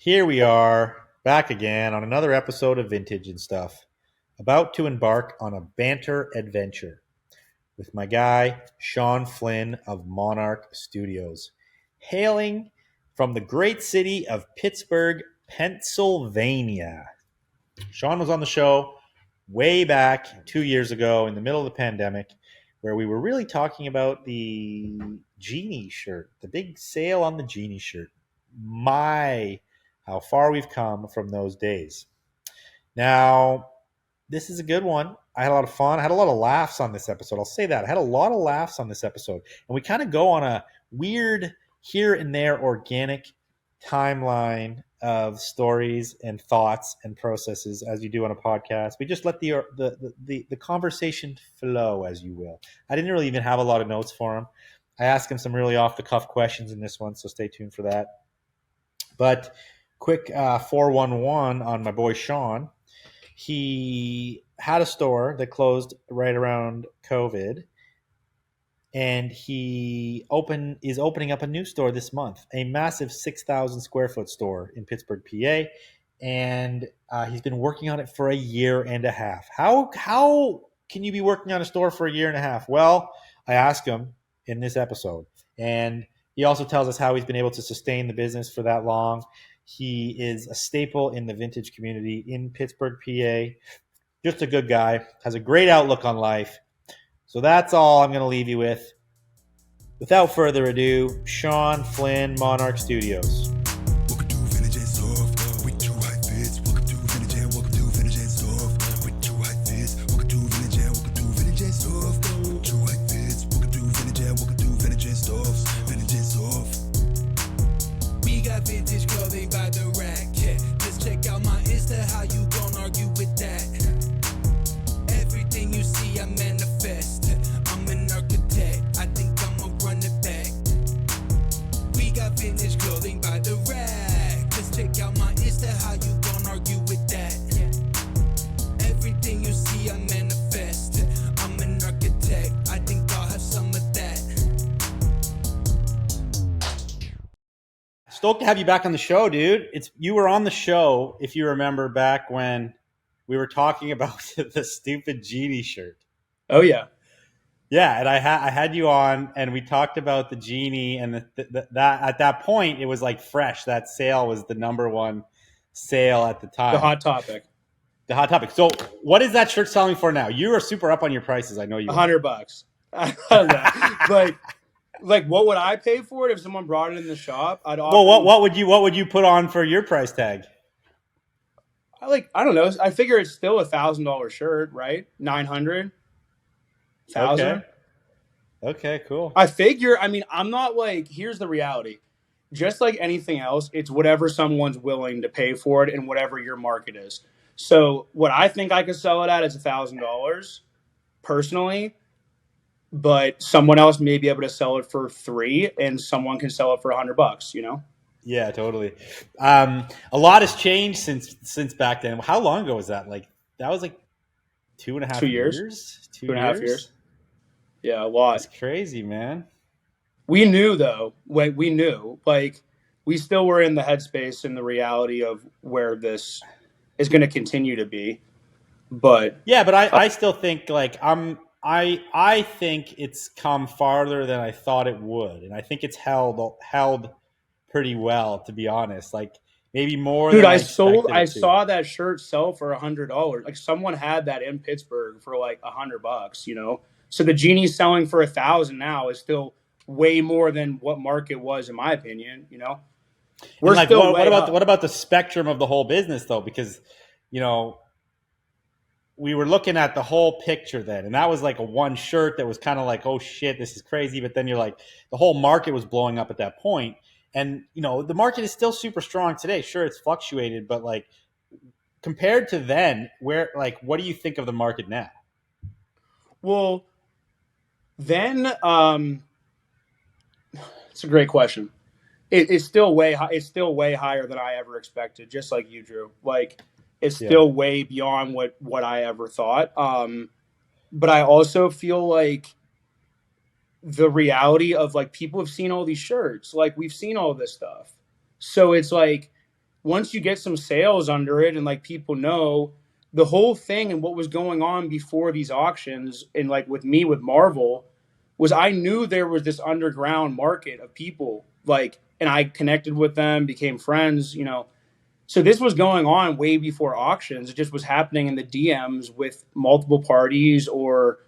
Here we are, back again on another episode of Vintage and Stuff, about to embark on a banter adventure with my guy, Sean Flynn of Monarch Studios, hailing from the great city of Pittsburgh, Pennsylvania. Sean was on the show way back 2 years ago in the middle of the pandemic, where we were really talking about the Genie shirt, the big sale on the Genie shirt. My, how far we've come from those days. Now, this is a good one. I had a lot of fun. I had a lot of laughs on this episode. I'll say that. I had a lot of laughs on this episode. And we kind of go on a weird, here and there, organic timeline of stories and thoughts and processes as you do on a podcast. We just let the conversation flow, as you will. I didn't really even have a lot of notes for him. I asked him some really off the cuff questions in this one, so stay tuned for that. But quick 411 on my boy Sean. He had a store that closed right around COVID, and he is opening up a new store this month, a massive 6,000 square foot store in Pittsburgh, PA, and he's been working on it for a year and a half. How can you be working on a store for a year and a half? Well, I asked him in this episode, and he also tells us how he's been able to sustain the business for that long. He is a staple in the vintage community in Pittsburgh, PA. Just a good guy, has a great outlook on life. So that's all I'm going to leave you with. Without further ado, Sean Flynn, Monarch Studios. Welcome to Vintage and Soft with two high fits. Welcome to Vintage and welcome to Vintage and Soft with two high fits. Welcome to Vintage and welcome to Vintage and Soft. Two high fits. Welcome to Vintage and welcome to Vintage and Soft. Vintage and Soft. We got vintage clothing by the rack. Yeah, just check out my Insta. How you gon' argue with that? Everything you see, I manifest. I'm an architect. I think I'ma run it back. We got vintage clothing by the rack. Just check out my Insta. How you gon' argue with that? Everything you see, I manifest. I'm an architect. I think I'll have some of that. Stoked to have you back on the show, dude. You were on the show, if you remember, back when we were talking about the stupid Genie shirt. Oh yeah, Yeah, and I had you on, and we talked about the Genie, and that at that point it was like fresh. That sale was the number one sale at the time. the hot topic. The hot topic. So, what is that shirt selling for now? You are super up on your prices. I know you. $100. I don't know. like what would I pay for it if someone brought it in the shop? I'd offer. Well, what would you put on for your price tag? I don't know. I figure it's still $1,000 shirt, right? 900, 1,000. Okay, cool. I figure. I mean, I'm not like. Here's the reality. Just like anything else, it's whatever someone's willing to pay for it and whatever your market is. So what I think I could sell it at is $1,000 personally, but someone else may be able to sell it for $3,000 and someone can sell it for $100, you know? Yeah, totally. A lot has changed since back then. How long ago was that? Like that was like 2.5 years. 2.5 years. Yeah, a lot. That's crazy, man. We knew though, we knew, like we still were in the headspace and the reality of where this is going to continue to be. But yeah, but I still think like I think it's come farther than I thought it would, and I think it's held pretty well, to be honest. Like maybe more. Dude, than I expected saw that shirt sell for $100. Like someone had that in Pittsburgh for like $100, you know. So the Genie's selling for $1,000 now is still way more than what market was, in my opinion. You know, we're like, still what about the spectrum of the whole business though? Because you know, we were looking at the whole picture then, and that was like a one shirt that was kind of like, oh shit, this is crazy. But then you're like, the whole market was blowing up at that point. And, you know, the market is still super strong today. Sure, it's fluctuated, but like compared to then, what do you think of the market now? Well, then it's a great question. It's still way higher than I ever expected, just like you, Drew. Like it's still way beyond what I ever thought. But I also feel like the reality of like people have seen all these shirts, like we've seen all this stuff. So it's like once you get some sales under it and like people know the whole thing and what was going on before these auctions and like with me with Marvel was I knew there was this underground market of people like and I connected with them, became friends, you know. So this was going on way before auctions. It just was happening in the DMs with multiple parties or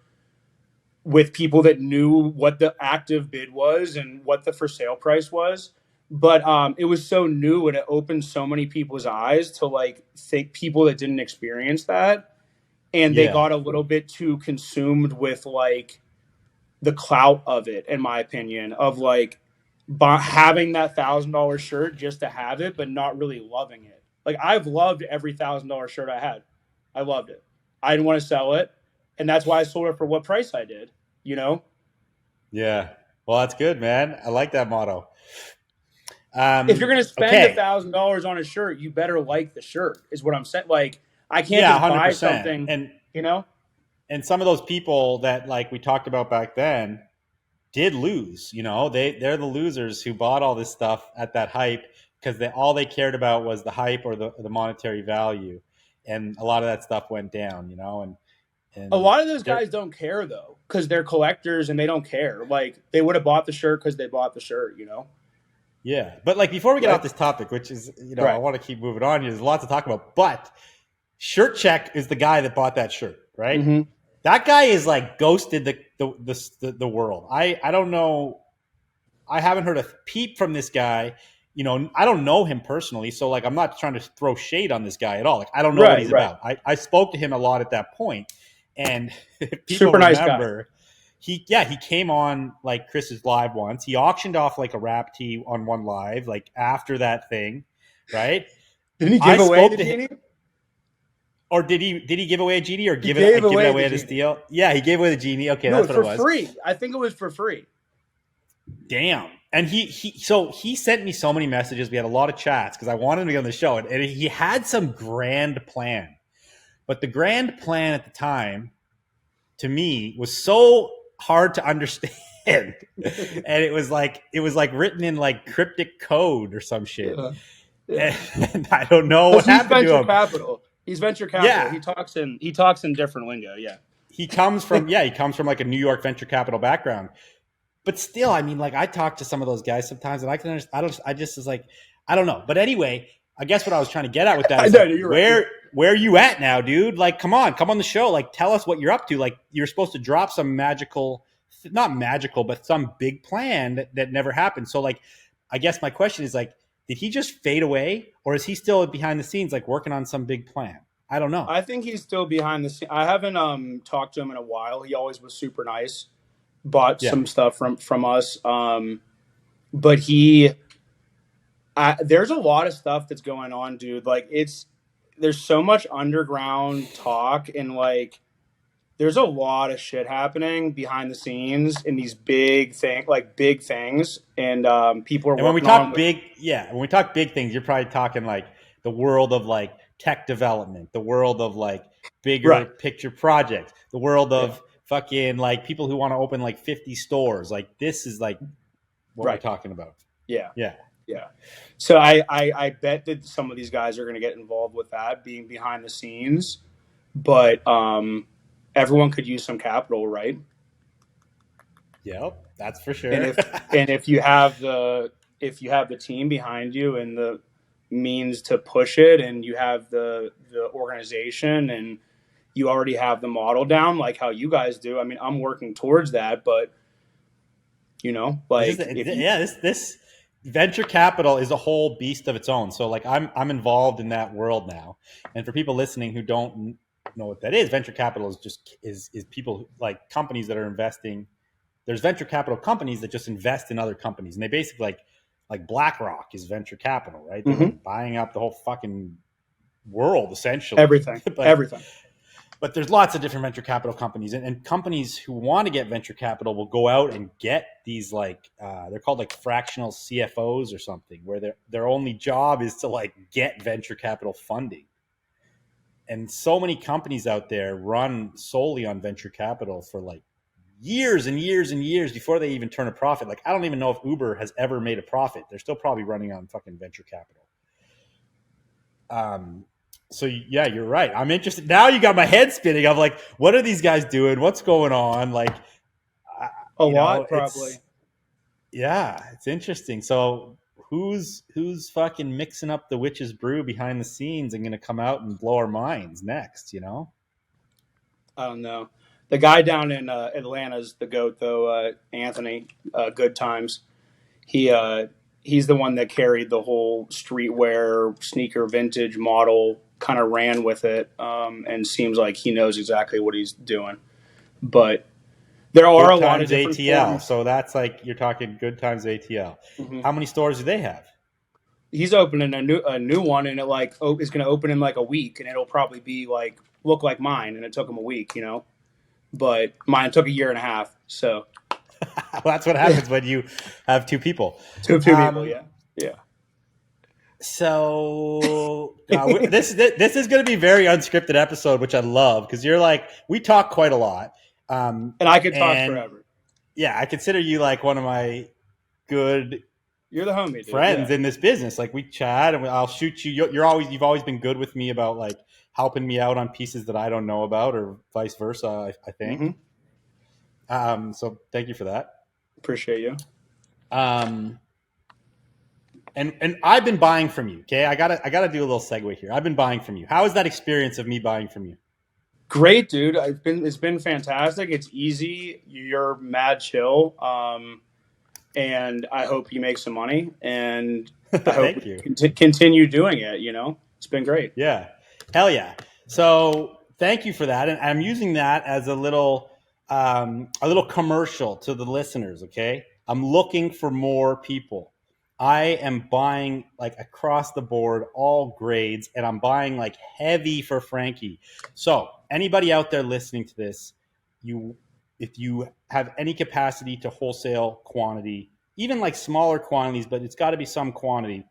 with people that knew what the active bid was and what the for sale price was. But it was so new and it opened so many people's eyes to like think people that didn't experience that, and they Yeah. got a little bit too consumed with like the clout of it, in my opinion, of like having that $1,000 shirt just to have it, but not really loving it. Like I've loved every $1,000 shirt I had. I loved it. I didn't want to sell it, and that's why I sold it for what price I did. You know, Yeah. Well, that's good, man. I like that motto. if you're gonna spend Okay. $1,000 on a shirt, you better like the shirt. Is what I'm saying. Like I can't Yeah, just hundred buy percent. something. You know, And some of those people that like we talked about back then did lose. You know, they're the losers who bought all this stuff at that hype because all they cared about was the hype or the monetary value, and a lot of that stuff went down. You know, a and lot of those they're guys don't care though, because they're collectors and they don't care. Like they would have bought the shirt because they bought the shirt. You know, yeah. But like before we get off right? this topic, which is I Right. want to keep moving on. There's a lot to talk about, but Shirt Check is the guy that bought that shirt, right? Mm-hmm. That guy is like ghosted the world. I don't know. I haven't heard a peep from this guy. I don't know him personally, so like I'm not trying to throw shade on this guy at all. Like I don't know what Right. he's Right. about. I spoke to him a lot at that point, and if people Super nice guy. remember, he came on like Chris's live once. He auctioned off like a rap tee on one live, like after that thing, right? Didn't he I give away the spoke to him. genie? Or did he give away a genie or He give gave it away away the at a genie. steal? Yeah, he gave away the genie. Okay, No, that's what it for was. free. I think it was for free. Damn. And he sent me so many messages. We had a lot of chats because I wanted him to be on the show, and he had some grand plan. But the grand plan at the time, to me, was so hard to understand. And it was like written in like cryptic code or some shit. Yeah. Yeah. And I don't know what Because he's happened to venture him. capital. He's venture capital. Yeah. He talks in different lingo. Yeah. He comes from like a New York venture capital background. But still, I mean, like I talk to some of those guys sometimes, and I can understand. I just is like, I don't know. But anyway, I guess what I was trying to get at with that I is know, like, you're right. where are you at now, dude? Like, come on the show. Like, tell us what you're up to. Like, you're supposed to drop some magical, not magical, but some big plan that never happened. So, like, I guess my question is like, did he just fade away, or is he still behind the scenes, like working on some big plan? I don't know. I think he's still behind the scene. I haven't talked to him in a while. He always was super nice. Bought Yeah. some stuff from us. But there's a lot of stuff that's going on, dude. Like there's so much underground talk and like there's a lot of shit happening behind the scenes in these big things, and people are And when we working on. talk when we talk big things, you're probably talking like the world of like tech development, the world of like bigger Right. picture projects, the world Yeah. of fucking like people who want to open like 50 stores. Like this is like what we're Right. talking about. Yeah. Yeah. Yeah. So I bet that some of these guys are going to get involved with that, being behind the scenes, but everyone could use some capital, right? Yep, that's for sure. And if you have the team behind you and the means to push it, and you have the organization, and you already have the model down, like how you guys do. I mean, I'm working towards that, but like this venture capital is a whole beast of its own. So like I'm involved in that world now. And for people listening who don't know what that is, venture capital is just is people like companies that are investing. There's venture capital companies that just invest in other companies, and they basically like BlackRock is venture capital, right? They're like buying up the whole fucking world essentially. everything. But there's lots of different venture capital companies, and companies who want to get venture capital will go out and get these like they're called like fractional CFOs or something, where their only job is to like get venture capital funding. And so many companies out there run solely on venture capital for like years and years and years before they even turn a profit. Like I don't even know if Uber has ever made a profit. They're still probably running on fucking venture capital. So yeah, you're right. I'm interested now. You got my head spinning. I'm like, what are these guys doing? What's going on? Like, A lot, probably. it's interesting. So who's fucking mixing up the witch's brew behind the scenes and going to come out and blow our minds next? I don't know. The guy down in Atlanta's the goat, though. Anthony, Good Times. He he's the one that carried the whole streetwear sneaker vintage model, kind of ran with it, and seems like he knows exactly what he's doing. But there are Good a lot of Times different ATL. forms. So that's like you're talking Good Times ATL. Mhm. How many stores do they have? He's opening a new one, and it like is going to open in like a week, and it'll probably be like look like mine, and it took him a week, but mine took a year and a half. So Well, that's what happens when you have two people. two people, yeah. So this is going to be a very unscripted episode, which I love because you're like we talk quite a lot, And I could talk and forever. yeah, I consider you like one of my good You're the homie, dude. friends Yeah. in this business. Like we chat, and I'll shoot you. You've always been good with me about like helping me out on pieces that I don't know about, or vice versa. I think. So thank you for that. Appreciate you. And I've been buying from you. Okay, I gotta do a little segue here. I've been buying from you. How is that experience of me buying from you? Great, dude. It's been fantastic. It's easy. You're mad chill. And I hope you make some money, and I hope Thank you. Continue doing it. It's been great. Yeah, hell yeah. So thank you for that, and I'm using that as a little commercial to the listeners. Okay, I'm looking for more people. I am buying like across the board, all grades, and I'm buying like heavy for Frankie. So anybody out there listening to this, if you have any capacity to wholesale quantity, even like smaller quantities, but it's got to be some quantity.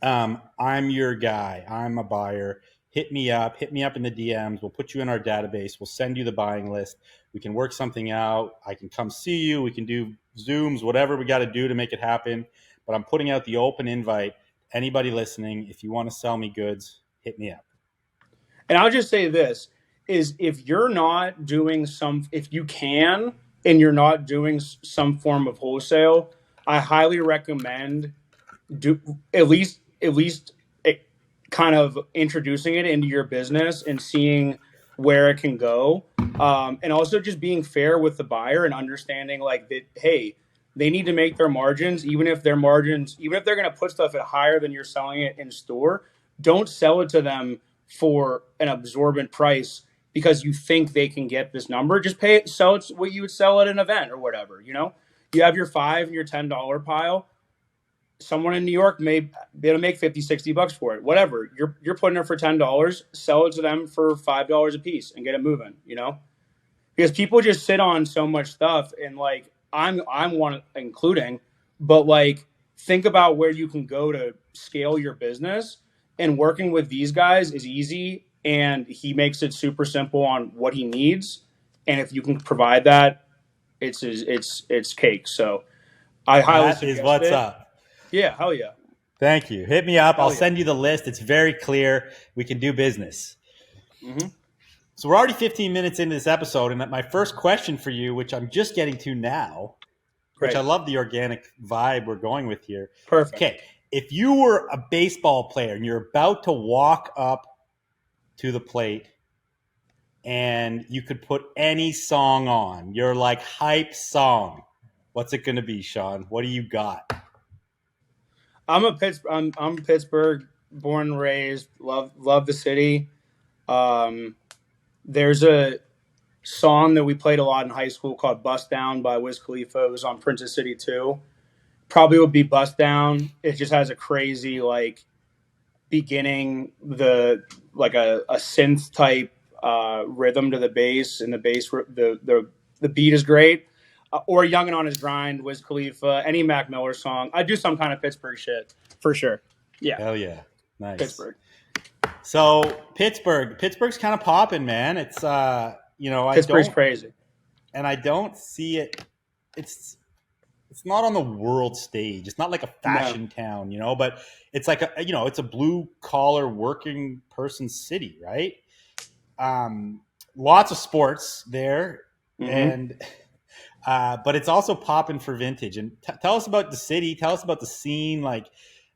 I'm your guy. I'm a buyer. Hit me up in the DMs. We'll put you in our database. We'll send you the buying list. We can work something out. I can come see you. We can do Zooms, whatever we got to do to make it happen. But I'm putting out the open invite. Anybody listening, if you want to sell me goods, hit me up. And I'll just say this is if you're not doing if you can, and you're not doing some form of wholesale, I highly recommend at least kind of introducing it into your business and seeing where it can go. And also just being fair with the buyer and understanding like that, hey, they need to make their margins, even if they're going to put stuff at higher than you're selling it in store, don't sell it to them for an absorbent price because you think they can get this number. Just sell it what you would sell at an event or whatever. You have your $5 and your $10 pile. Someone in New York may be able to make 50, $60 for it. Whatever. You're putting it for $10, sell it to them for $5 a piece and get it moving, Because people just sit on so much stuff, and like I'm one including, but like think about where you can go to scale your business, and working with these guys is easy, and he makes it super simple on what he needs, and if you can provide that, it's cake. So I highly suggest That is what's it. up. Yeah, hell yeah. Thank you. Hit me up. Hell I'll yeah. send you the list. It's very clear. We can do business. Mm-hmm. So we're already 15 minutes into this episode, and my first question for you, which I'm just getting to now, which I love the organic vibe we're going with here. Perfect. Okay, if you were a baseball player and you're about to walk up to the plate and you could put any song on, your like hype song, what's it going to be, Sean? What do you got? I'm Pittsburgh, born and raised. Love the city. There's a song that we played a lot in high school called "Bust Down" by Wiz Khalifa. It was on Princess City 2. Probably would be "Bust Down." It just has a crazy like beginning, a synth type rhythm to the bass, and the beat is great. Or Youngin' on His Grind, Wiz Khalifa, any Mac Miller song. I do some kind of Pittsburgh shit for sure. Yeah. Hell yeah. Nice. Pittsburgh. So Pittsburgh's kind of popping, man. It's Pittsburgh's crazy. And I don't see it. It's it's not on the world stage. It's not like a No. fashion town, but it's like it's a blue collar working person city, right? Lots of sports there, Hmm. and but it's also popping for vintage. And tell us about the city. Tell us about the scene, like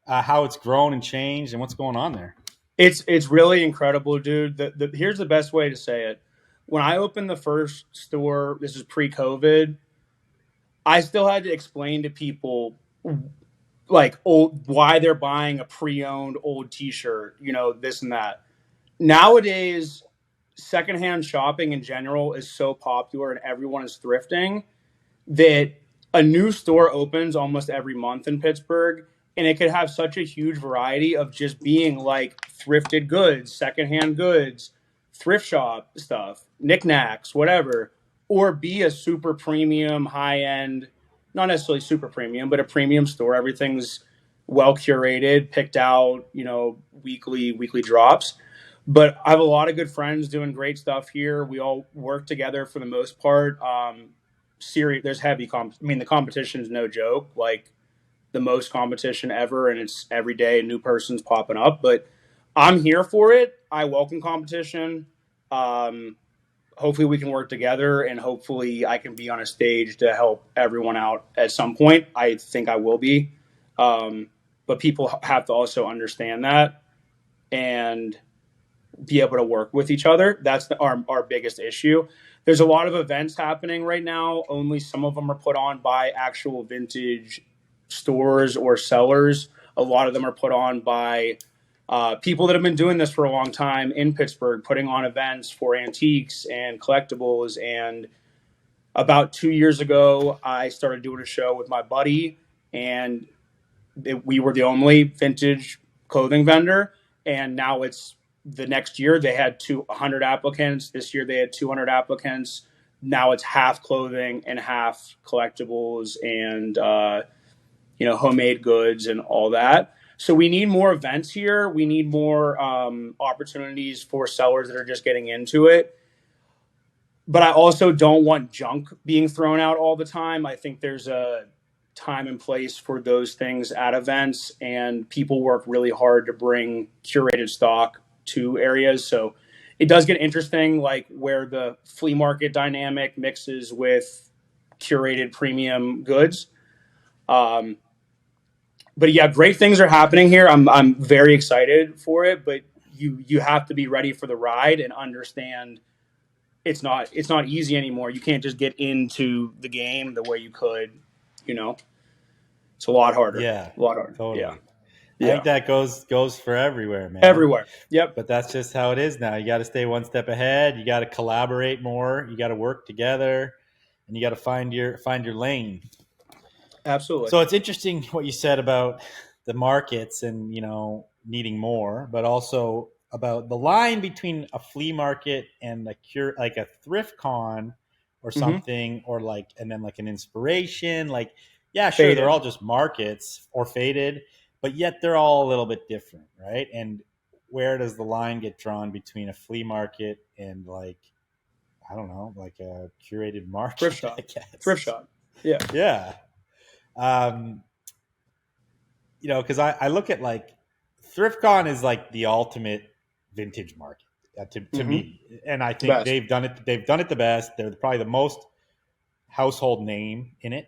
how it's grown and changed, and what's going on there. It's really incredible, dude. Here's the best way to say it. When I opened the first store, this is pre-COVID, I still had to explain to people like why they're buying a pre-owned old T-shirt, this and that. Nowadays, secondhand shopping in general is so popular and everyone is thrifting that a new store opens almost every month in Pittsburgh, and it could have such a huge variety of just being like thrifted goods, secondhand goods, thrift shop stuff, knickknacks, whatever, or be a super premium, high end, not necessarily super premium, but a premium store. Everything's well curated, picked out, weekly drops. But I have a lot of good friends doing great stuff here. We all work together for the most part. Serious. There's heavy I mean, the competition is no joke. Like the most competition ever, and it's every day a new person's popping up. But I'm here for it. I welcome competition. Um, Hopefully, we can work together, and hopefully, I can be on a stage to help everyone out at some point. I think I will be, but people have to also understand that and be able to work with each other. That's our biggest issue. There's a lot of events happening right now. Only some of them are put on by actual vintage stores or sellers. A lot of them are put on by people that have been doing this for a long time in Pittsburgh, putting on events for antiques and collectibles. And about 2 years ago, I started doing a show with my buddy, and we were the only vintage clothing vendor. And now it's the next year they had 200 applicants. This year they had 200 applicants. Now it's half clothing and half collectibles and homemade goods and all that. So we need more events here. We need more opportunities for sellers that are just getting into it. But I also don't want junk being thrown out all the time. I think there's a time and place for those things at events, and people work really hard to bring curated stock to areas. So it does get interesting, like where the flea market dynamic mixes with curated premium goods. Um, but yeah, great things are happening here. I'm very excited for it, but you have to be ready for the ride and understand it's not easy anymore. You can't just get into the game the way you could, you know. It's a lot harder. Yeah, A lot harder. Yeah. totally. I think Yeah. that goes for everywhere, man. Everywhere. Yep. But that's just how it is now. You got to stay one step ahead. You got to collaborate more. You got to work together, and you got to find your lane. Absolutely. So it's interesting what you said about the markets and needing more, but also about the line between a flea market and like a thrift con or Mm-hmm. something, or like and then like an inspiration. Like, yeah, sure, they're Faded. all just markets or faded, but yet they're all a little bit different, right? And where does the line get drawn between a flea market and like I don't know, like a curated Thrift market? I shop. Thrift guess. shop. Yeah. Yeah. Um, because I look at like ThriftCon is like the ultimate vintage market to Mm-hmm. me, and I think Best. they've done it the best. They're probably the most household name in it.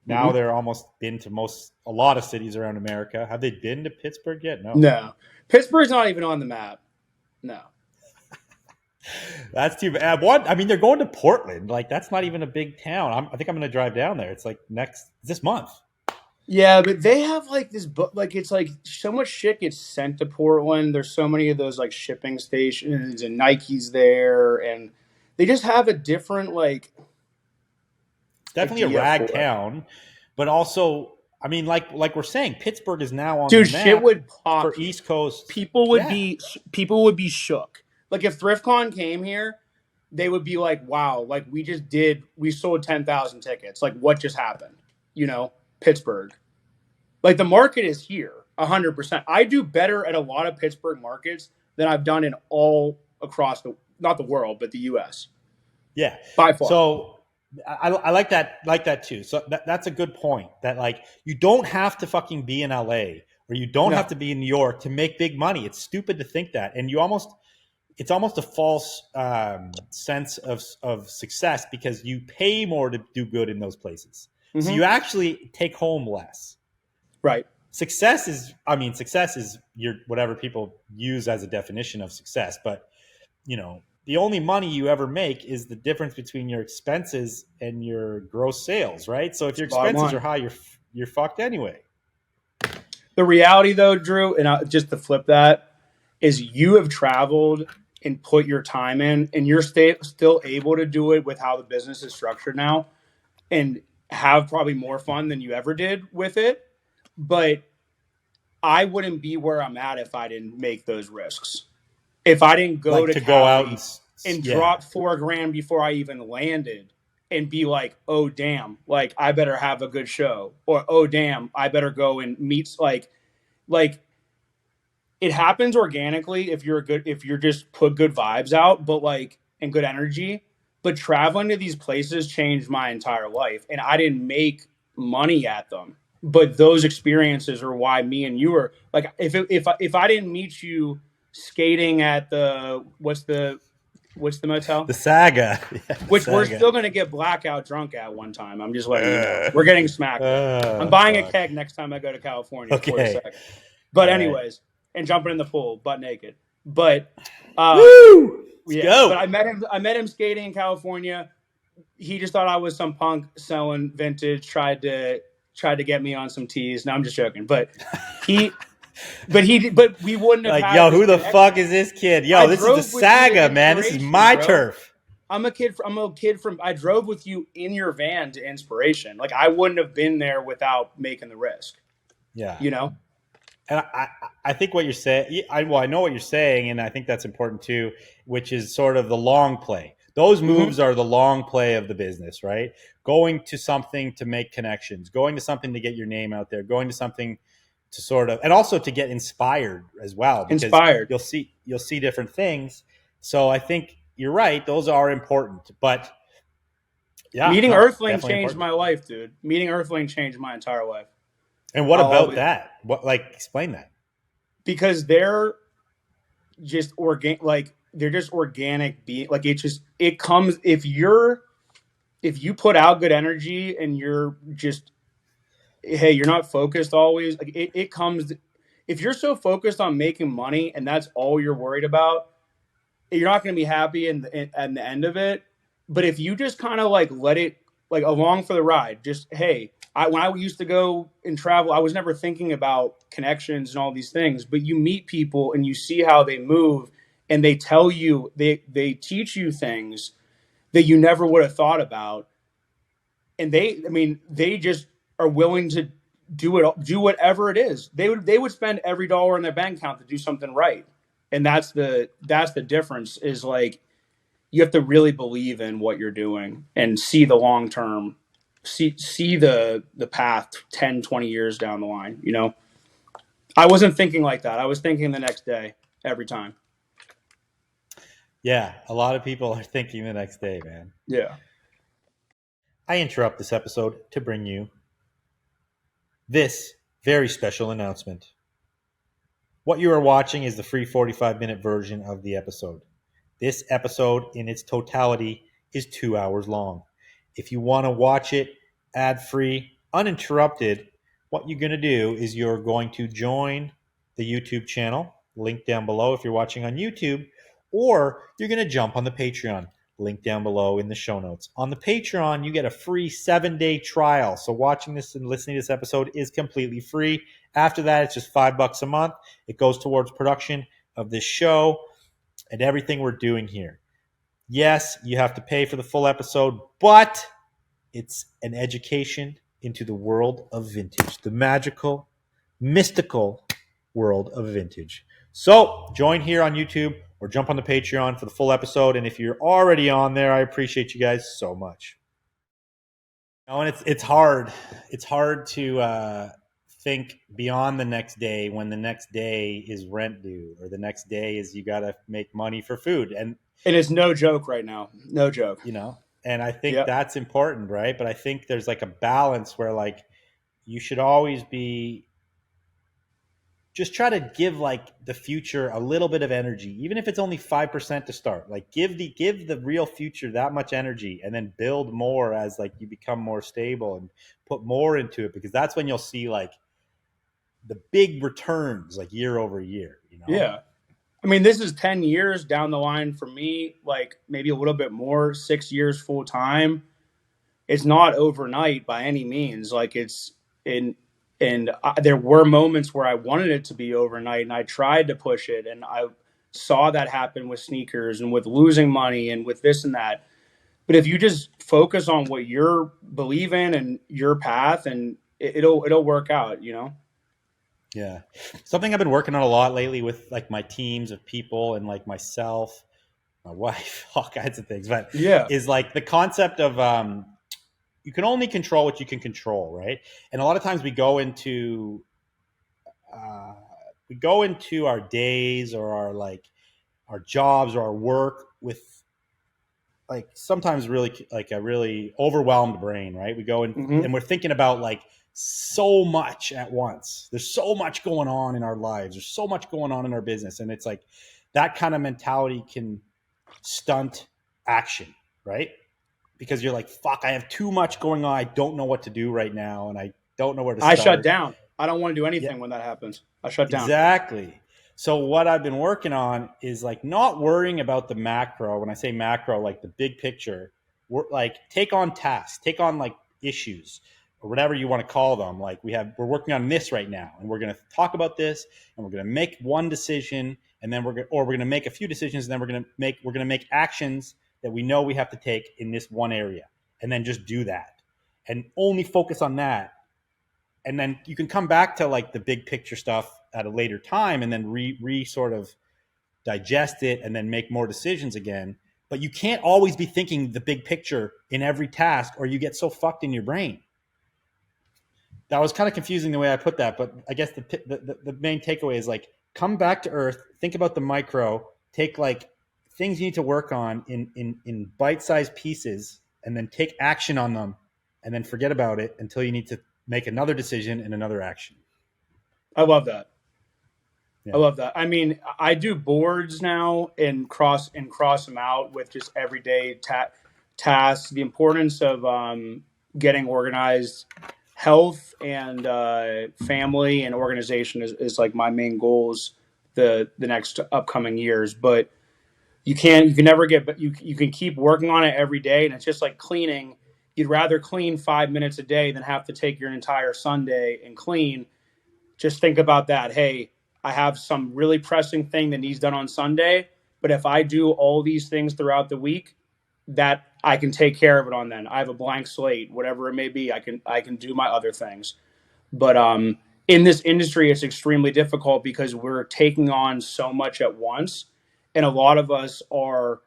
Now Mm-hmm. they're almost been to a lot of cities around America. Have they been to Pittsburgh yet? No. No. Pittsburgh's not even on the map. No. That's too bad. What I mean, they're going to Portland. Like that's not even a big town. I think I'm going to drive down there. It's like this month. Yeah, but they have like this book. Like it's like so much shit gets sent to Portland. There's so many of those like shipping stations and Nike's there, and they just have a different like Definitely a idea rag for it. town, but also, I mean, like we're saying, Pittsburgh is now on the Dude, shit map would pop for here. East Coast. People would Yeah, be people would be shook. Like if ThriftCon came here, they would be like, "Wow, like we sold 10,000 tickets. Like what just happened?" Pittsburgh. Like the market is here, 100%. I do better at a lot of Pittsburgh markets than I've done in all across not the world, but the U.S. yeah. by far. So I like that too. So that's a good point. That like you don't have to fucking be in LA or you don't have No, to be in New York to make big money. It's stupid to think that, and it's almost a false sense of success because you pay more to do good in those places. So hmm you actually take home less. right. Success is your whatever people use as a definition of success, but the only money you ever make is the difference between your expenses and your gross sales, right? So if It's your the bottom expenses are line. high, you're fucked anyway. The reality, though, Drew, and just to flip that, is you have traveled and put your time in, and you're still able to do it with how the business is structured now, and have probably more fun than you ever did with it. But I wouldn't be where I'm at if I didn't make those risks. If I didn't go Like to to go out Cali and yeah, drop $4,000 before I even landed and be like, oh damn, like I better have a good show, or oh damn, I better go and meet like it happens organically if you're just put good vibes out, but like and good energy. But traveling to these places changed my entire life, and I didn't make money at them. But those experiences are why me and you are like if I didn't meet you skating at the what's the motel, the saga, yeah, the which we're saga. still going to get blackout drunk at one time. I'm just letting you know. We're getting smacked there. I'm Oh buying a fuck. keg next time I go to California for the Okay, second. But all right. anyways, and jumping in the pool butt naked. But Woo! Let's yeah, but go. I met him skating in California. He just thought I was some punk selling vintage, tried to get me on some tees. No, I'm just joking. He but we wouldn't have Like, had yo, this who the fuck connection. is this kid? I Yo, this is the drove with you to saga, man. This is inspiration, my bro. turf. I'm a kid from I drove with you in your van to inspiration. Like I wouldn't have been there without making the risk. Yeah. You know? And I think what you're saying, I know what you're saying, and I think that's important too, which is sort of the long play. Those Mm-hmm. moves are the long play of the business, right? Going to something to make connections, going to something to get your name out there, going to something to sort of, and also to get inspired as well, because Inspired. you'll see different things. So I think you're right; those are important. But yeah, Meeting no, Earthling definitely changed important. my life, dude. Meeting Earthling changed my entire life. And what I'll about always that? What like explain that? because they're just organic being like it comes if you put out good energy and you're just hey, you're not focused always. Like it comes if you're so focused on making money and that's all you're worried about, you're not going to be happy at the end of it. But if you just kind of like let it like along for the ride, just hey, when I used to go and travel, I was never thinking about connections and all these things. But you meet people and you see how they move, and they tell you they teach you things that you never would have thought about, and they just are willing to do whatever it is. They would spend every dollar in their bank account to do something right, and that's the difference. Is like you have to really believe in what you're doing and see the long term, see the path 10, 20 years down the line. I wasn't thinking like that. I was thinking the next day every time. Yeah, a lot of people are thinking the next day, man. Yeah. I interrupt this episode to bring you this very special announcement. What you are watching is the free 45-minute version of the episode. This episode, in its totality, is 2 hours long. If you want to watch it ad free, uninterrupted, what you're going to do is you're going to join the YouTube channel, link down below if you're watching on YouTube, or you're going to jump on the Patreon, link down below in the show notes. On the Patreon, you get a free 7-day trial. So watching this and listening to this episode is completely free. After that, it's just $5 a month. It goes towards production of this show and everything we're doing here. Yes, you have to pay for the full episode, but it's an education into the world of vintage, the magical, mystical world of vintage. So join here on YouTube or jump on the Patreon for the full episode. And if you're already on there, I appreciate you guys so much. And it's hard. It's hard to think beyond the next day when the next day is rent due or the next day is you got to make money for food. And And it's no joke right now. No joke. And I think Yep. that's important, right? But I think there's like a balance where like you should always be just try to give like the future a little bit of energy, even if it's only 5% to start. Like give the real future that much energy, and then build more as like you become more stable and put more into it, because that's when you'll see like the big returns like year over year, you know? Yeah. I mean, this is 10 years down the line for me, like maybe a little bit more, 6 years full time. It's not overnight by any means. Like it's in, and there were moments where I wanted it to be overnight and I tried to push it. And I saw that happen with sneakers and with losing money and with this and that. But if you just focus on what you're believe in and your path, and it'll work out, you know? Yeah. Something I've been working on a lot lately with like my teams of people and like myself, my wife, all kinds of things, but Yeah. is like the concept of you can only control what you can control, right? And a lot of times uh, we go into our days or our like our jobs or our work with like sometimes really like a really overwhelmed brain, right? We go in Hmm. and we're thinking about like so much at once. There's so much going on in our lives. There's so much going on in our business, and it's like that kind of mentality can stunt action, right? Because you're like, fuck, I have too much going on. I don't know what to do right now, and I don't know where to I shut start. down. I don't want to do Yeah, anything when that happens. I shut down. exactly. So what I've been working on is like not worrying about the macro. When I say macro, like the big picture, like take on tasks, take on like issues or whatever you want to call them. Like we're working on this right now, and we're going to talk about this, and we're going to make one decision, and then we're going to make a few decisions, and then we're going to make actions that we know we have to take in this one area, and then just do that, and only focus on that, and then you can come back to like the big picture stuff at a later time, and then re sort of digest it, and then make more decisions again. But you can't always be thinking the big picture in every task, or you get so fucked in your brain. That was kind of confusing the way I put that, but I guess the main takeaway is like come back to earth, think about the micro, take like things you need to work on in bite-sized pieces, and then take action on them, and then forget about it until you need to make another decision and another action. I love that. I Yeah. love that. I mean, I do boards now and cross them out with just everyday tasks. The importance of getting organized, health and family and organization is like my main goals the next upcoming years. But you can never get, but you can keep working on it every day, and it's just like cleaning. You'd rather clean 5 minutes a day than have to take your entire Sunday and clean. Just think about that. Hey, I have some really pressing thing that needs done on Sunday, but if I do all these things throughout the week, that I can take care of it on then. I have a blank slate, whatever it may be. I can do my other things. But in this industry, it's extremely difficult because we're taking on so much at once, and a lot of us are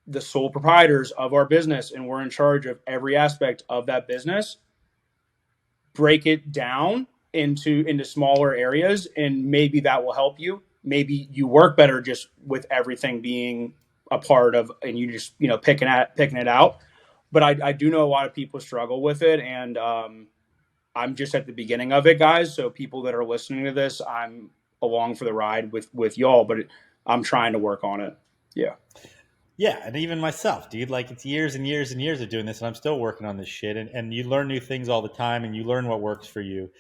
the sole proprietors of our business, and we're in charge of every aspect of that business. Break it down into smaller areas, and maybe that will help you. Maybe you work better just with everything being a part of, and you just picking it out. But I do know a lot of people struggle with it, and I'm just at the beginning of it, guys. So people that are listening to this, I'm along for the ride with y'all, but I'm trying to work on it. Yeah. Yeah, and even myself, dude. Like it's years and years and years of doing this, and I'm still working on this shit. And you learn new things all the time, and you learn what works for you.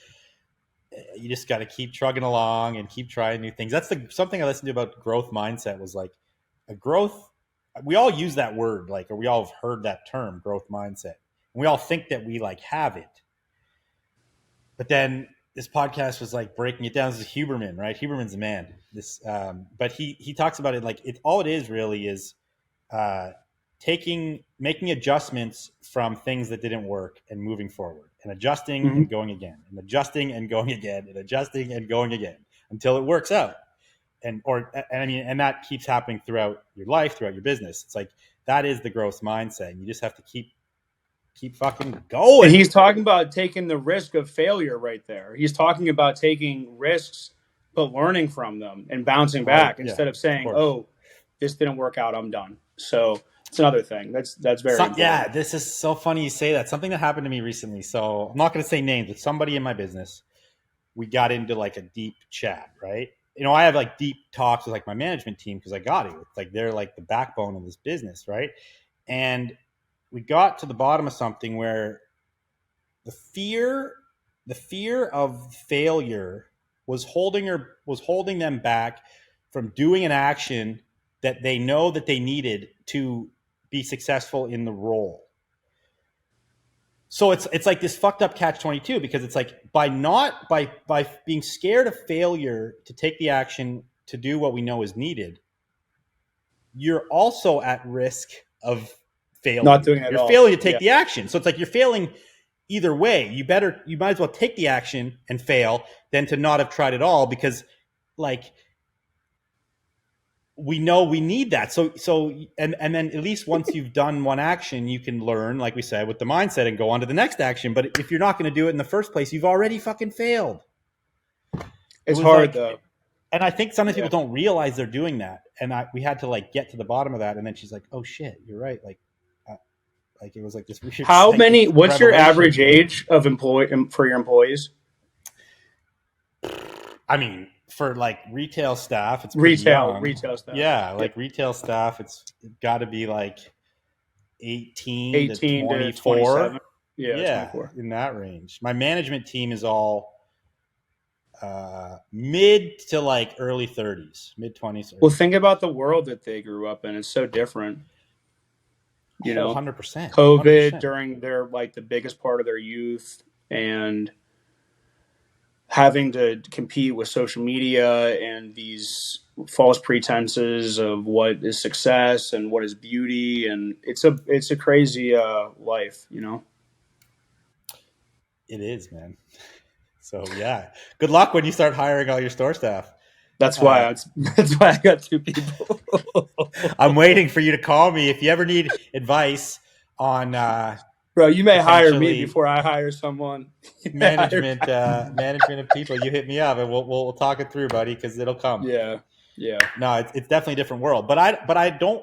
You just got to keep trugging along and keep trying new things. That's something I listened to about growth mindset was like a growth. We all use that word, like, or we all have heard that term, growth mindset. And we all think that we like have it, but then this podcast was like breaking it down. This is Huberman, right? Huberman's the man. But he talks about it like all it is really is uh, making adjustments from things that didn't work and moving forward and adjusting Hmm. and going again and adjusting and going again and adjusting and going again until it works out. And that keeps happening throughout your life, throughout your business. It's like that is the growth mindset. And you just have to keep fucking And going. he's talking about taking the risk of failure right there. He's talking about taking risks, but learning from them and bouncing Oh back yeah, instead of of saying, course. oh, this didn't work out, I'm done. So It's another thing. That's very important. Yeah, this is so funny you say that. Something that happened to me recently. So I'm not going to say names, but somebody in my business, we got into like a deep chat, right? You know, I have like deep talks with like my management team because I got to. It's like they're like the backbone of this business, right? And we got to the bottom of something where the fear of failure was holding them back from doing an action that they know that they needed to be successful in the role. So it's like this fucked up catch-22 because it's like by being scared of failure to take the action to do what we know is needed, you're also at risk of failing. Not doing it at You're all. failing to take the action. So it's like you're failing either way. You might as well take the action and fail than to not have tried at all, because like we know we need that. So and then at least once you've done one action, you can learn, like we said, with the mindset and go on to the next action. But if you're not going to do it in the first place, you've already fucking failed. It's hard though. And I think sometimes people don't realize they're doing that. And we had to like get to the bottom of that. And then she's like, "Oh shit, you're right." Like it was like this weird. How many? What's your average age of for your employees? I mean, for like retail staff, it's retail staff. Yeah, like retail staff, it's got to be like 18 to 24. Yeah, 24. In that range. My management team is all mid to like early 30s, mid 20s. Well, think about the world that they grew up in. It's so different. You know, 100%. COVID 100%. During their like the biggest part of their youth, and having to compete with social media and these false pretenses of what is success and what is beauty, and it's a crazy life, you know. It is, man. So yeah, good luck when you start hiring all your store staff. That's why I got 2 people. I'm waiting for you to call me if you ever need advice on. Bro, you may hire me before I hire someone. Management of people. You hit me up and we'll talk it through, buddy, because it'll come. Yeah. No, it's definitely a different world. But I don't.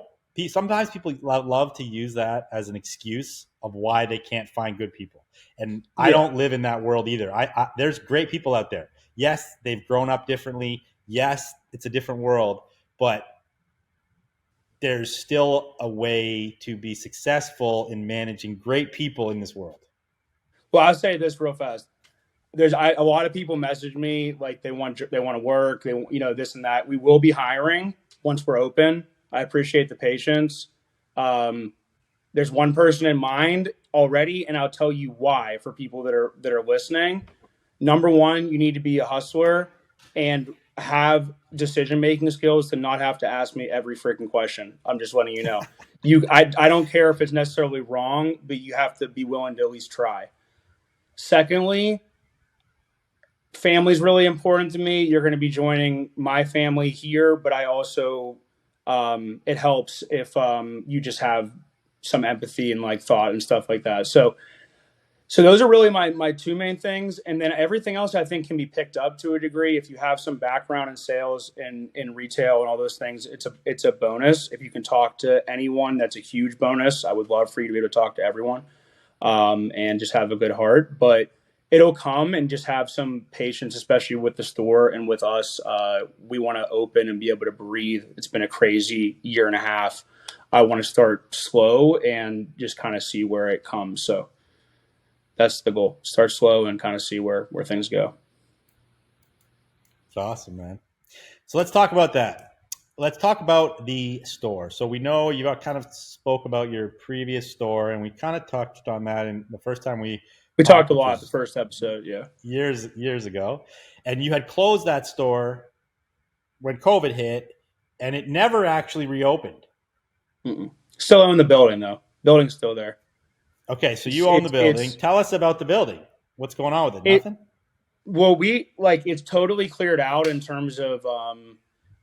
Sometimes people love to use that as an excuse of why they can't find good people, and I don't live in that world either. There's great people out there. Yes, they've grown up differently. Yes, it's a different world, but there's still a way to be successful in managing great people in this world. Well, I'll say this real fast. There's a lot of people message me like they want to work, this and that. We will be hiring once we're open. I appreciate the patience. There's one person in mind already, and I'll tell you why for people that are listening. Number one, you need to be a hustler and have decision-making skills to not have to ask me every freaking question. I'm just letting you know. I don't care if it's necessarily wrong, but you have to be willing to at least try. Secondly, family's really important to me. You're going to be joining my family here, but I also, it helps if you just have some empathy and like thought and stuff like that. So those are really my 2 main things. And then everything else I think can be picked up to a degree. If you have some background in sales and in retail and all those things, it's a bonus. If you can talk to anyone, that's a huge bonus. I would love for you to be able to talk to everyone and just have a good heart. But it'll come, and just have some patience, especially with the store and with us. We want to open and be able to breathe. It's been a crazy year and a half. I want to start slow and just kind of see where it comes. So that's the goal. Start slow and kind of see where things go. It's awesome, man. So let's talk about that. Let's talk about the store. So we know you kind of spoke about your previous store, and we kind of touched on that in the first time we talked a lot the first episode, yeah. Years ago. And you had closed that store when COVID hit, and it never actually reopened. Mm-mm. Still own the building, though. Building's still there. Okay, so you own the building. Tell us about the building. What's going on with it? Nothing? Well, it's totally cleared out in terms of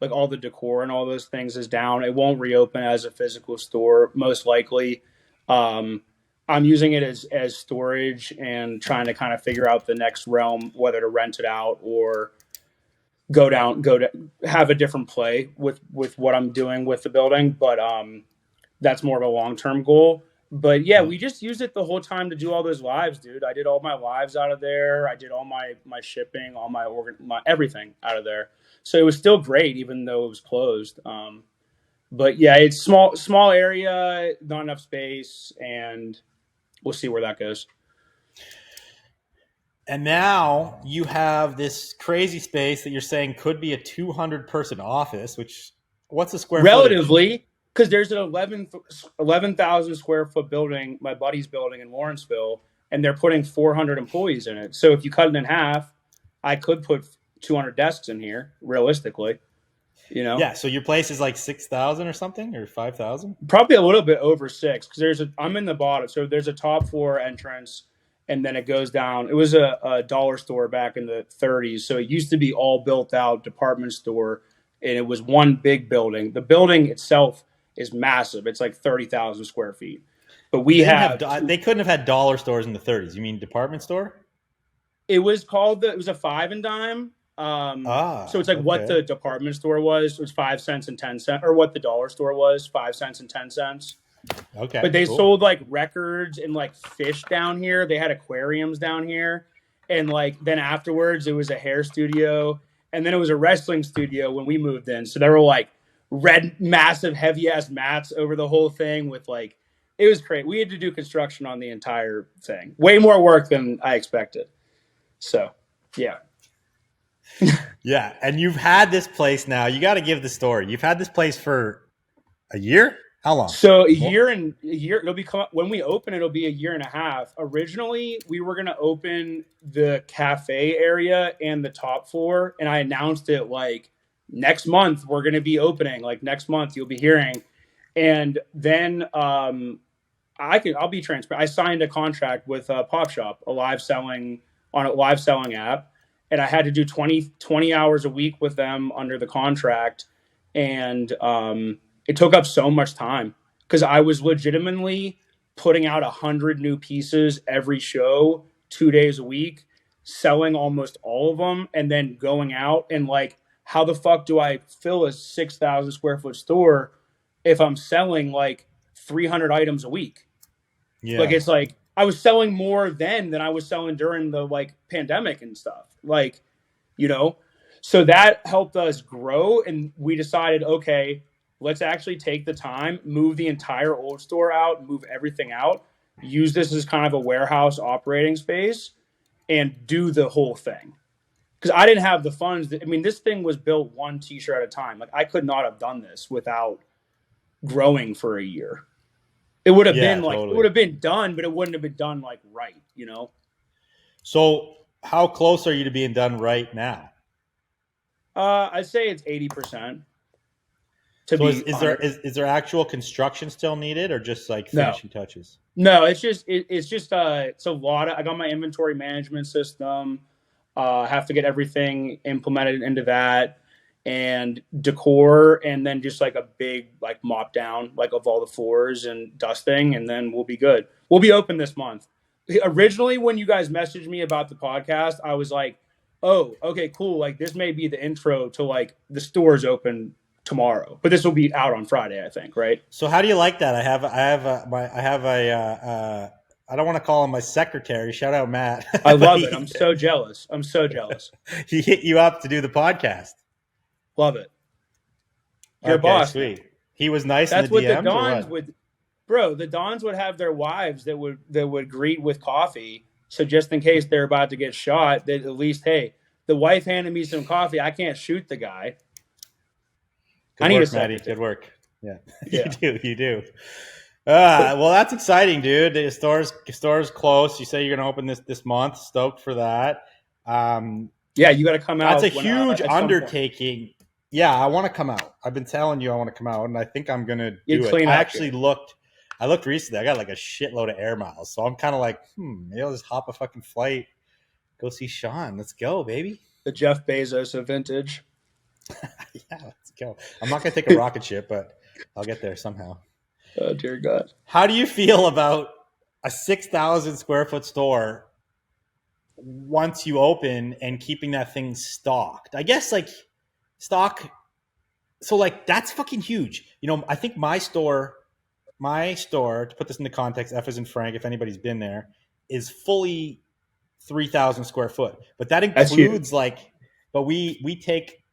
like all the decor and all those things is down. It won't reopen as a physical store, most likely. I'm using it as storage and trying to kind of figure out the next realm, whether to rent it out or go to have a different play with what I'm doing with the building. But that's more of a long-term goal. But yeah, Yeah. we just used it the whole time to do all those lives, dude. I did all my lives out of there. I did all my shipping, all my everything out of there. So it was still great, even though it was closed. But yeah, it's small area, not enough space, and we'll see where that goes. And now you have this crazy space that you're saying could be a 200-person office, which what's the square footage? Relatively, because there's an 11,000 square foot building, my buddy's building in Lawrenceville, and they're putting 400 employees in it. So if you cut it in half, I could put 200 desks in here, realistically. Yeah, so your place is like 6,000 or something, or 5,000? Probably a little bit over 6, because I'm in the bottom, so there's a top floor entrance, and then it goes down. It was a dollar store back in the 30s, so it used to be all built out department store, and it was one big building. The building itself is massive. It's like 30,000 square feet. But we They couldn't have had dollar stores in the 30s. You mean department store? it was a five and dime. So it's like what Okay. the department store was. It was 5 cents and 10 cents, or what the dollar store was, 5 cents and 10 cents. Okay, But they cool. sold like records and like fish down here. They had aquariums down here. And like then afterwards it was a hair studio. And then it was a wrestling studio when we moved in. So there were like red, massive, heavy ass mats over the whole thing with like, it was great. We had to do construction on the entire thing. Way more work than I expected. So yeah. Yeah, and you've had this place now. You got to give the story. You've had this place for a year? How long? So a year, it'll be when we open, it'll be a year and a half. Originally, we were going to open the cafe area and the top floor, and I announced it like next month we're going to be opening. Like next month you'll be hearing, and then I'll be transparent. I signed a contract with Pop Shop, a live selling app, and I had to do 20 hours a week with them under the contract, and it took up so much time because I was legitimately putting out 100 new pieces every show, 2 days a week, selling almost all of them, and then going out and like, how the fuck do I fill a 6,000 square foot store if I'm selling like 300 items a week? Yeah. Like, it's like I was selling more then than I was selling during the like pandemic and stuff. Like, so that helped us grow, and we decided, okay, let's actually take the time, move the entire old store out, move everything out, use this as kind of a warehouse operating space, and do the whole thing. Because I didn't have the funds. This thing was built one t-shirt at a time. Like, I could not have done this without growing for a year. It would have been like, totally. it would have been done, but it wouldn't have been done like right, So how close are you to being done right now? I'd say it's 80%. So is there actual construction still needed, or just like finishing touches? No, it's just it's a lot of. I got my inventory management system. Have to get everything implemented into that, and decor, and then just like a big like mop down like of all the floors and dusting, and then we'll be good. We'll be open this month. Originally, when you guys messaged me about the podcast, I was like, oh, okay, cool. Like this may be the intro to like the store's open tomorrow, but this will be out on Friday, I think, right? So how do you like that? I don't want to call him my secretary. Shout out Matt. I love it. I'm so jealous. He hit you up to do the podcast. Love it. You're a boss. Sweet. He was nice. That's in the what DMs, the Dons would. Bro, the Dons would have their wives that would greet with coffee. So just in case they're about to get shot, that at least, hey, the wife handed me some coffee. I can't shoot the guy. Good work, Maddie. Good work. Yeah. You do. Well, that's exciting, dude. The store's close. You say you're going to open this month. Stoked for that. Yeah, you got to come out. That's a huge undertaking. Yeah, I want to come out. I've been telling you I want to come out, and I think I'm going to do it. I actually looked recently. I got like a shitload of air miles, so I'm kind of like, maybe I'll just hop a fucking flight, go see Sean. Let's go, baby. The Jeff Bezos of vintage. Yeah, let's go. I'm not going to take a rocket ship, but I'll get there somehow. Oh, dear God. How do you feel about a 6,000 square foot store once you open and keeping that thing stocked? I guess like stock. So like that's fucking huge. I think my store my store, to put this into context, F as in Frank, if anybody's been there, is fully 3,000 square foot. But that That's huge. includes but we take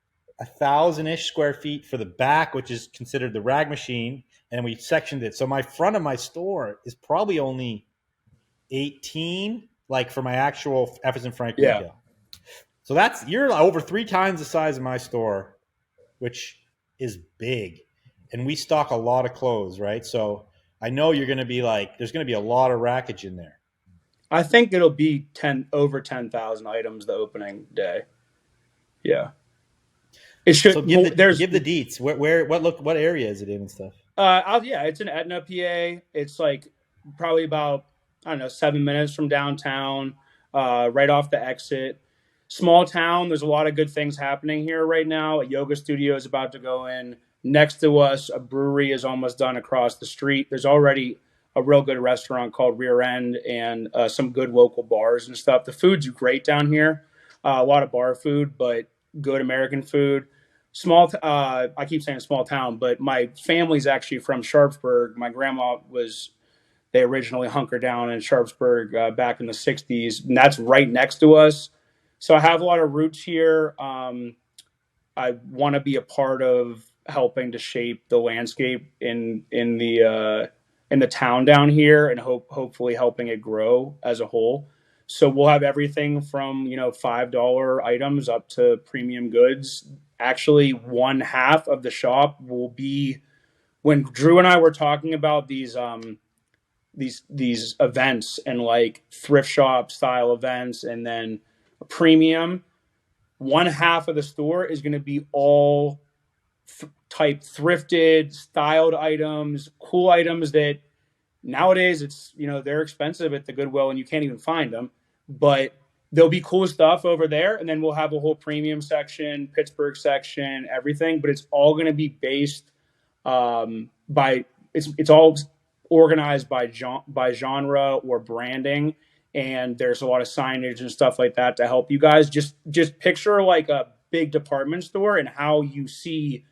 1,000-ish square feet for the back, which is considered the rag machine, and we sectioned it. So my front of my store is probably only 18, like for my actual F as in Frank Yeah. retail. So you're over 3 times the size of my store, which is big. And we stock a lot of clothes, right? So I know you're going to be there's going to be a lot of rackage in there. I think it'll be over 10,000 items the opening day. Yeah. It should. So give the deets. What area is it in and stuff? It's in Etna, PA. It's like probably about, I don't know, 7 minutes from downtown, right off the exit. Small town. There's a lot of good things happening here right now. A yoga studio is about to go in. Next to us, a brewery is almost done across the street. There's already a real good restaurant called Rear End and some good local bars and stuff. The food's great down here. A lot of bar food, but good American food. I keep saying small town, but my family's actually from Sharpsburg. My grandma they originally hunkered down in Sharpsburg back in the 60s, and that's right next to us. So I have a lot of roots here. I want to be a part of helping to shape the landscape in the town down here, and hopefully helping it grow as a whole. So we'll have everything from $5 items up to premium goods. Actually, one half of the shop will be, when Drew and I were talking about these events and like thrift shop style events, and then a premium. One half of the store is going to be all type thrifted, styled items, cool items that nowadays they're expensive at the Goodwill and you can't even find them. But there'll be cool stuff over there, and then we'll have a whole premium section, Pittsburgh section, everything. But it's all going to be based it's all organized by genre or branding, and there's a lot of signage and stuff like that to help you guys. Just picture like a big department store and how you see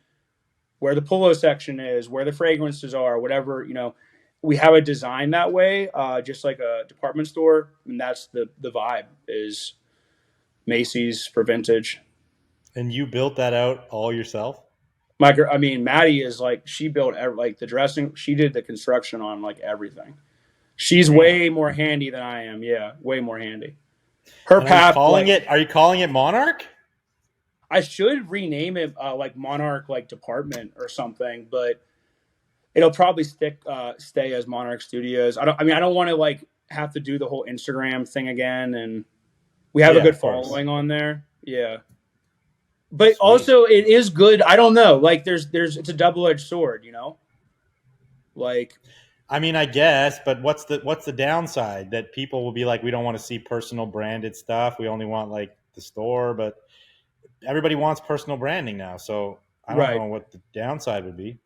where the polo section is, where the fragrances are, whatever, we have a design that way, just like a department store. And that's the vibe is Macy's for vintage. And you built that out all yourself? Maddie is she built the dressing. She did the construction on everything. She's way more handy than I am. Yeah, way more handy. Her path. Are you calling it Monarch? I should rename it Monarch Department or something, but it'll probably stay as Monarch Studios. I don't want to have to do the whole Instagram thing again, and we have a good following on there. Yeah. But sweet. Also it is good. I don't know. It's a double-edged sword, I guess, but what's the downside? That people will be like, we don't want to see personal branded stuff. We only want the store, but everybody wants personal branding now. So I don't know what the downside would be.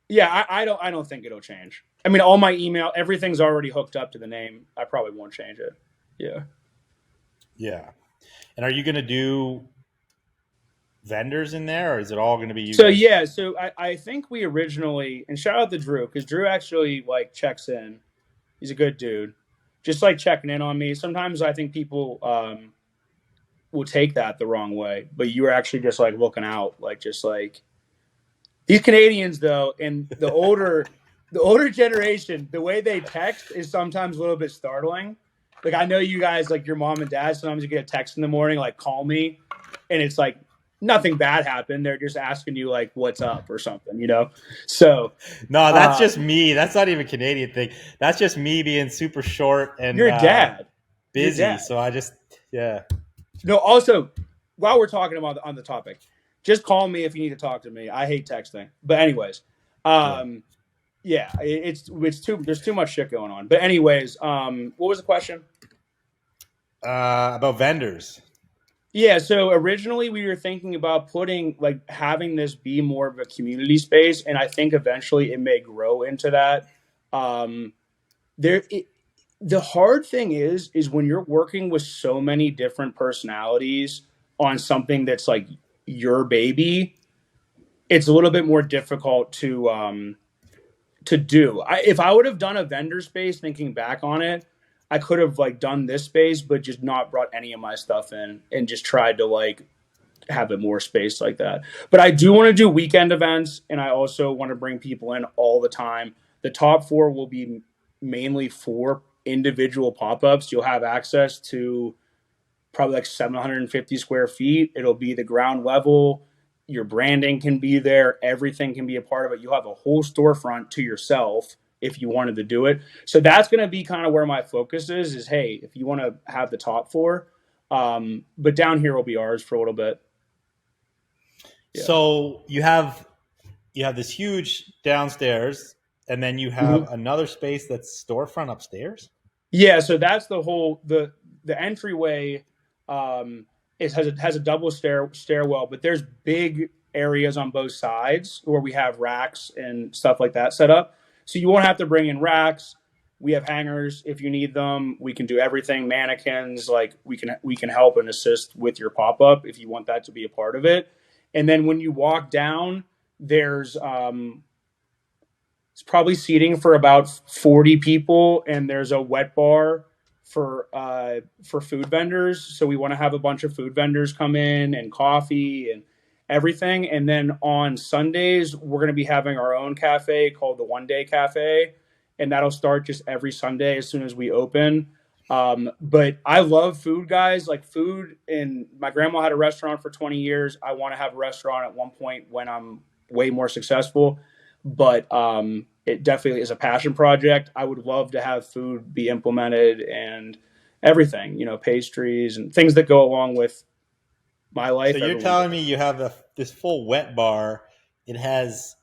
Yeah, I don't think it'll change. All my email, everything's already hooked up to the name. I probably won't change it. Yeah. Yeah. And are you going to do vendors in there, or is it all going to be you? So I think we originally, and shout out to Drew, because Drew actually checks in. He's a good dude, just checking in on me. Sometimes I think people will take that the wrong way, but you were actually just looking out, these Canadians though, and the older generation, the way they text is sometimes a little bit startling. I know you guys, your mom and dad, sometimes you get a text in the morning, call me, and it's nothing bad happened. They're just asking you what's up or something, So no, that's just me. That's not even a Canadian thing. That's just me being super short and your dad busy. Your dad. So I just No. Also, while we're talking about on the topic, just call me if you need to talk to me. I hate texting, but anyways, it's there's too much shit going on. But anyways, what was the question? About vendors. Yeah, so originally we were thinking about having this be more of a community space, and I think eventually it may grow into that. The hard thing is when you're working with so many different personalities on something that's your baby, it's a little bit more difficult to to do. If I would have done a vendor space, thinking back on it, I could have like done this space, but just not brought any of my stuff in and just tried to like have it more space like that. But I do want to do weekend events, and I also want to bring people in all the time. The top four will be mainly for individual pop-ups. You'll have access to probably like 750 square feet. It'll be the ground level. Your branding can be there. Everything can be a part of it. You'll have a whole storefront to yourself if you wanted to do it. So that's going to be kind of where my focus is hey, if you want to have the top four, but down here will be ours for a little bit. Yeah. So you have this huge downstairs, and then you have another space that's storefront upstairs. Yeah, so that's the whole the entryway. It has a double stairwell, but there's big areas on both sides where we have racks and stuff like that set up. So you won't have to bring in racks. We have hangers if you need them. We can do everything. Mannequins, like we can help and assist with your pop up if you want that to be a part of it. And then when you walk down, there's it's probably seating for about 40 people, and there's a wet bar for food vendors. So we want to have a bunch of food vendors come in and coffee and everything. And then on Sundays, we're going to be having our own cafe called the One Day Cafe, and that'll start just every Sunday as soon as we open. But I love food, guys. Like food, and my grandma had a restaurant for 20 years. I want to have a restaurant at one point when I'm way more successful, but it definitely is a passion project. I would love to have food be implemented and everything, pastries and things that go along with my life. So you're telling me you have this full wet bar. It has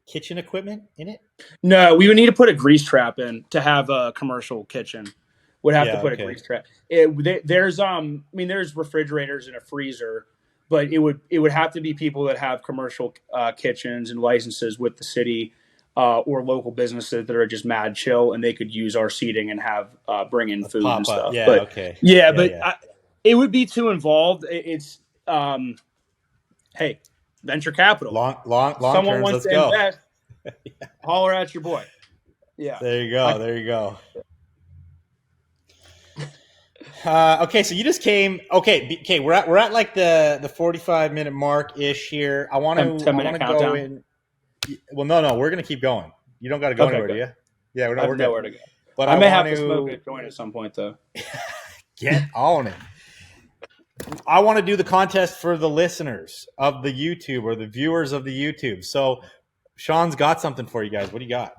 kitchen equipment in it? No, we would need to put a grease trap in to have a commercial kitchen. Would have to put a grease trap. There's refrigerators and a freezer, but it would have to be people that have commercial kitchens and licenses with the city or local businesses that are just mad chill, and they could use our seating and have bring in food and stuff. Yeah, but, okay. It would be too involved. It's hey, venture capital. Long Someone terms, wants let's to go. invest. Holler at your boy. Yeah. There you go. Okay, so you just came. Okay, we're at like the 45-minute mark ish here. I want to 10-minute countdown. Go in. Well, no, we're gonna keep going. You don't got to go anywhere, do you? Yeah, we're nowhere to go. But I may have to smoke a joint at some point, though. Get on it. I want to do the contest for the listeners of the YouTube or the viewers of the YouTube. So Sean's got something for you guys. What do you got?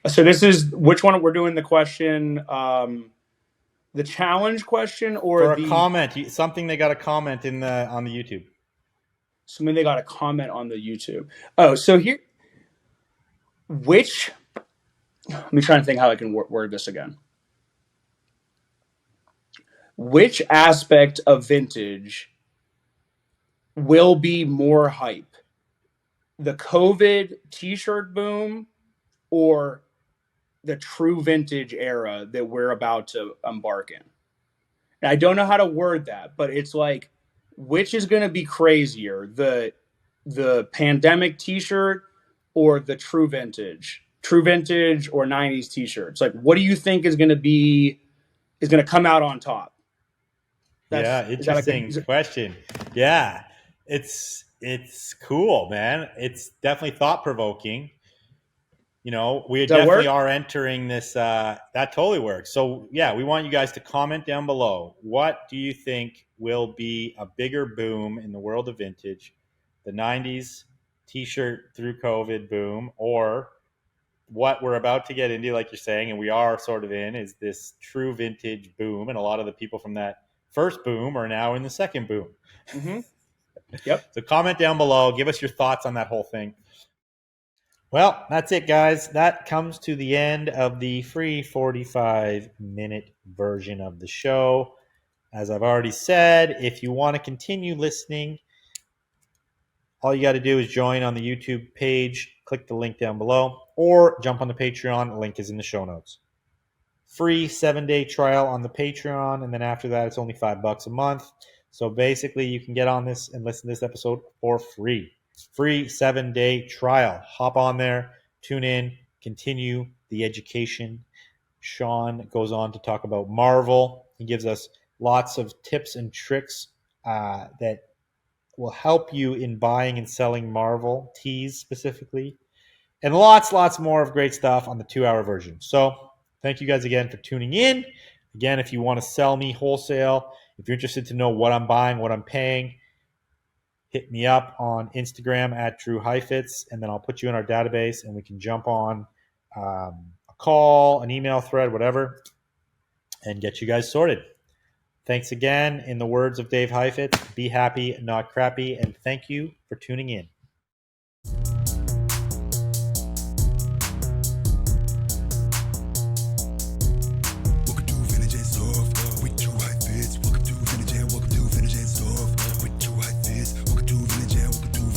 So this is which one we're doing the question, the challenge question, or for a comment, something they got a comment on the YouTube. Something they got a comment on the YouTube. Oh, so here, let me try and think how I can word this again. Which aspect of vintage will be more hype? The COVID t-shirt boom or the true vintage era that we're about to embark in? And I don't know how to word that, but it's like, which is going to be crazier, the pandemic t-shirt or the true vintage or 90s t-shirts? Like, what do you think is going to come out on top? Interesting question. Yeah, it's cool, man. It's definitely thought-provoking. We definitely are entering this. That totally works. So, yeah, we want you guys to comment down below. What do you think will be a bigger boom in the world of vintage? The 90s t-shirt through COVID boom, or what we're about to get into, like you're saying, and we are sort of in, is this true vintage boom. And a lot of the people from that first boom are now in the second boom. Mm-hmm. Yep. So comment down below. Give us your thoughts on that whole thing. Well, that's it, guys. That comes to the end of the free 45-minute version of the show. As I've already said, if you want to continue listening, all you got to do is join on the YouTube page, click the link down below, or jump on the Patreon. The link is in the show notes. Free 7-day trial on the Patreon, and then after that, it's only $5 a month. So basically, you can get on this and listen to this episode for free. Free 7-day trial. Hop on there, tune in, continue the education. Sean goes on to talk about Marvel. He gives us lots of tips and tricks that will help you in buying and selling Marvel tees specifically, and lots more of great stuff on the 2-hour version. So thank you guys again for tuning in. Again, if you want to sell me wholesale, if you're interested to know what I'm buying, what I'm paying, hit me up on Instagram at Drew Heifetz, and then I'll put you in our database and we can jump on a call, an email thread, whatever, and get you guys sorted. Thanks again. In the words of Dave Heifetz, be happy, not crappy, and thank you for tuning in.